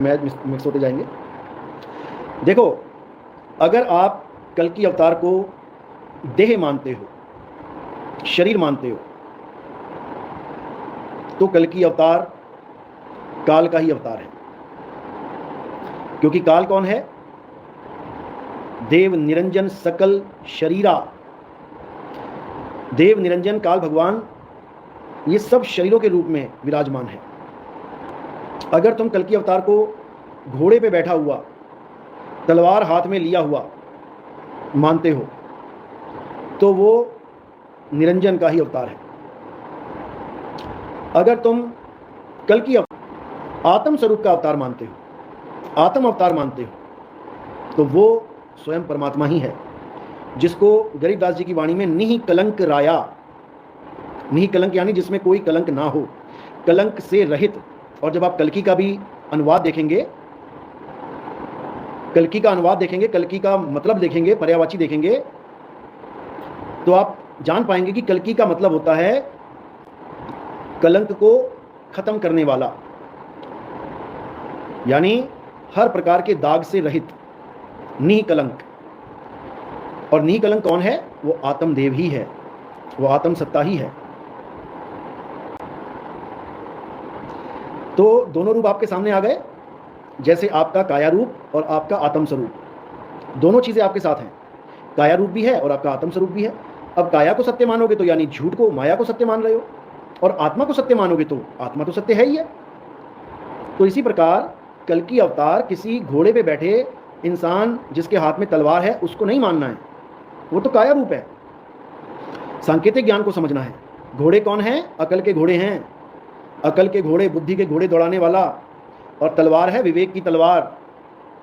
Match mix होते जाएंगे। देखो, अगर आप कल की अवतार को देह मानते हो, शरीर मानते हो, तो कल की अवतार काल का ही अवतार है। क्योंकि काल कौन है? देव निरंजन सकल शरीरा। देव निरंजन काल भगवान ये सब शरीरों के रूप में विराजमान है। अगर तुम कल की अवतार को घोड़े पे बैठा हुआ, तलवार हाथ में लिया हुआ मानते हो, तो वो निरंजन का ही अवतार है। अगर तुम कल की आत्म स्वरूप का अवतार मानते हो, आत्म अवतार मानते हो, तो वो स्वयं परमात्मा ही है, जिसको गरीबदास जी की वाणी में निहि कलंक राया, निहि कलंक यानी जिसमें कोई कलंक ना हो, कलंक से रहित। और जब आप कल्कि का भी अनुवाद देखेंगे, कल्कि का अनुवाद देखेंगे, कल्कि का मतलब देखेंगे, पर्यायवाची देखेंगे, तो आप जान पाएंगे कि कल्कि का मतलब होता है कलंक को खत्म करने वाला, यानी हर प्रकार के दाग से रहित, निकलंक। और निकलंक कौन है? वो आत्मदेव ही है, वो आत्म सत्ता ही है। तो दोनों रूप आपके सामने आ गए, जैसे आपका काया रूप और आपका आत्म स्वरूप, दोनों चीजें आपके साथ हैं। काया रूप भी है और आपका आत्म स्वरूप भी है। अब काया को सत्य मानोगे तो यानी झूठ को, माया को सत्य मान रहे हो, और आत्मा को सत्य मानोगे तो आत्मा तो सत्य है ही है। तो इसी प्रकार कल की अवतार किसी घोड़े पे बैठे इंसान जिसके हाथ में तलवार है उसको नहीं मानना है, वो तो काया रूप है। सांकेतिक ज्ञान को समझना है। घोड़े कौन है? अकल के घोड़े हैं। अकल के घोड़े, बुद्धि के घोड़े दौड़ाने वाला, और तलवार है विवेक की तलवार।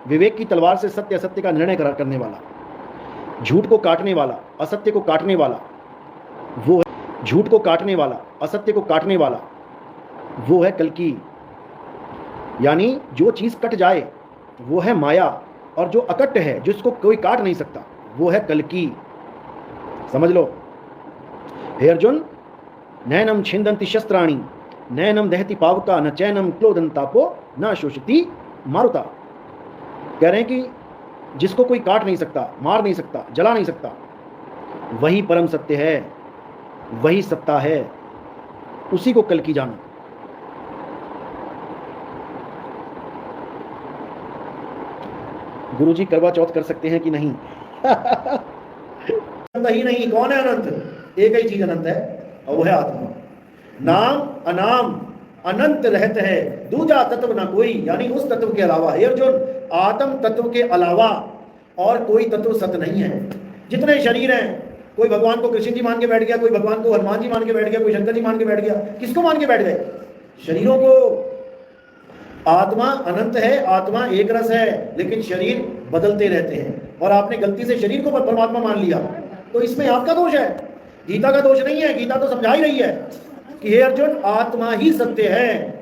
विवेक की तलवार से सत्य असत्य का निर्णय करने वाला, झूठ को काटने वाला, असत्य को काटने वाला, वो है झूठ को काटने वाला, असत्य को काटने वाला, वो है कल्कि। यानी जो चीज कट जाए वो है माया, और जो अकट है, जिसको कोई काट नहीं सकता, वो है कल्कि। समझ लो। हे अर्जुन, नैनम छिंदंति शस्त्राणि, नैनम दहति पावका, न चैनम क्लोदंतापो, न शोषति मारुता। कह रहे हैं कि जिसको कोई काट नहीं सकता, मार नहीं सकता, जला नहीं सकता, वही परम सत्य है, वही सत्ता है, उसी को कल्कि जानो। गुरुजी करवा चौथ कर सकते हैं कि नहीं? ही नहीं। कौन है अनंत? एक ही चीज अनंत है, और वो है आत्मा। नाम अनाम अनंत रहत है, दूजा तत्व ना कोई, यानी उस तत्व के अलावा। हे अर्जुन, आत्म तत्व के अलावा और कोई तत्व सत्य नहीं है। जितने शरीर हैं, कोई भगवान को कृष्ण जी मान के बैठ गया, कोई भगवान को हनुमान जी मान के बैठ गया, कोई शंकर जी मान के बैठ गया। किसको मान के बैठ गए? शरीरों को। आत्मा अनंत है, आत्मा एक रस है, लेकिन शरीर बदलते रहते हैं, और आपने गलती से शरीर को परमात्मा मान लिया, तो इसमें आपका दोष है, गीता का दोष नहीं है। गीता तो समझा ही रही है कि हे अर्जुन, आत्मा ही सत्य है।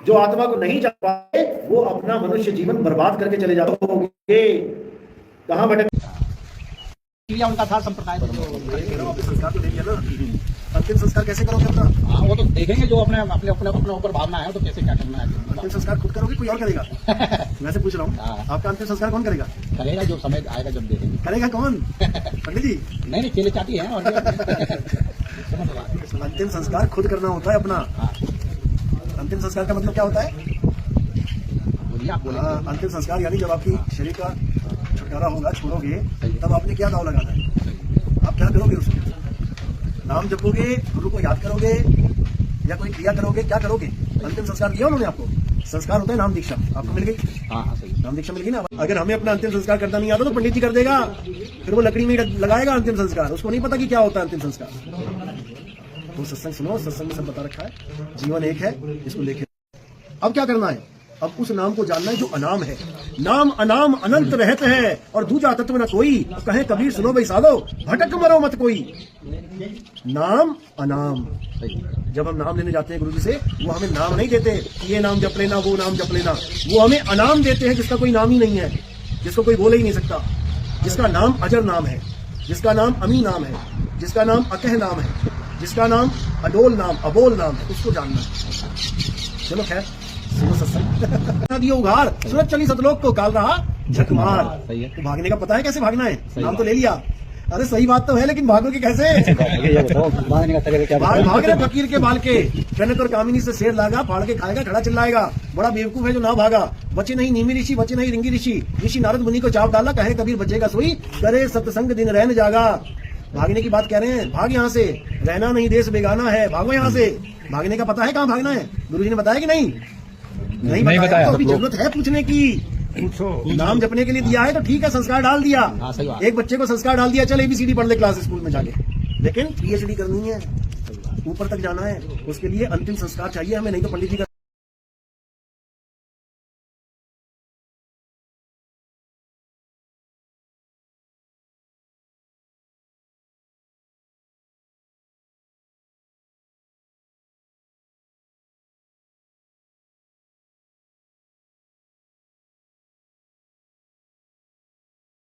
जो आत्मा को नहीं जान पाए वो अपना मनुष्य जीवन बर्बाद करके चले जाओगे। कहां भटक उनका था संप्रदाय। संस्कार तो ले लिया ना, अंतिम संस्कार कैसे करोगे अपना? हाँ, वो तो देखेंगे जो अपने अपने अपने अपने ऊपर भावना है, तो कैसे क्या करना है। अंतिम संस्कार खुद करोगे, कोई और करेगा? वैसे पूछ रहा हूँ, आपका अंतिम संस्कार कौन करेगा? करेगा जो समय आएगा, जब देखेंगे। करेगा कौन? पंडित जी? नहीं, चेले चाहती है। और अंतिम संस्कार खुद करना होता है अपना। अंतिम संस्कार का मतलब क्या होता है? अंतिम संस्कार यानी जब आपकी शरीर का छुटकारा होगा, छोड़ोगे, तब आपने क्या दाव लगाना है? आप क्या करोगे? उसको नाम जपोगे, गुरु को याद करोगे, या कोई क्रिया करोगे? क्या करोगे? अंतिम संस्कार दिया उन्होंने आपको। संस्कार होता है नाम दीक्षा। आपको मिल गई? हाँ, सही। नाम दीक्षा मिल गई ना। अगर हमें अपना अंतिम संस्कार करना नहीं आता तो पंडित जी कर देगा, फिर वो लकड़ी में लगाएगा अंतिम संस्कार। उसको नहीं पता कि क्या होता है अंतिम संस्कार। तो सत्संग सुनो, सत्संग में सब बता रखा है। जीवन एक है, इसको लेके अब क्या करना है? अब उस नाम को जानना है जो अनाम है। नाम अनाम अनंत रहत है, और दूजा तत्व न कोई। कहे कबीर सुनो भाई सालो, भटक मरो मत कोई। नाम अनाम। जब हम नाम लेने जाते हैं गुरु जी से, वो हमें नाम नहीं देते, ये नाम जप लेना, वो नाम जप लेना। वो हमें अनाम देते हैं, जिसका कोई नाम ही नहीं है, जिसको कोई बोले ही नहीं सकता, जिसका नाम अजर नाम है, जिसका नाम अमी नाम है, जिसका नाम अकह नाम है, जिसका नाम अडोल नाम, अबोल नाम है, उसको जानना। चलो खैर, सुनो सत्संग दियो उघाड़, सूरज चली सतलोक को, काल रहा झकमार। सही है। तो भागने का पता है कैसे भागना है? नाम तो ले लिया। अरे सही बात तो है, लेकिन भागोगे कैसे? भागने का तरीका क्या? भाग रहे फकीर के बाल के, जनक और कामिनी से शेर लागा, फाड़ के खाएगा, खड़ा चिल्लाएगा, बड़ा बेवकूफ है जो ना भागा। बचे नहीं नीमी ऋषि, बचे नहीं रिंगी ऋषि, ऋषि नारद मुनि को चाप डाला, कहे कबीर बचेगा सोई, करे सत्संग दिन रहन जागा। भागने की बात कह रहे हैं, भाग यहाँ से, रहना नहीं देश बेगाना है, भागो यहाँ से। भागने का पता है कहाँ भागना है? गुरुजी ने बताया कि नहीं? नहीं बताया। तो अभी जरूरत है पूछने की। नाम जपने के लिए दिया है तो ठीक है, संस्कार डाल दिया। हाँ, सही बात। एक बच्चे को संस्कार डाल दिया, चल ABCD पढ़ ले क्लास स्कूल में जाके, लेकिन PhD करनी है, ऊपर तक जाना है, उसके लिए अंतिम संस्कार चाहिए हमें, नहीं तो पंडित जी का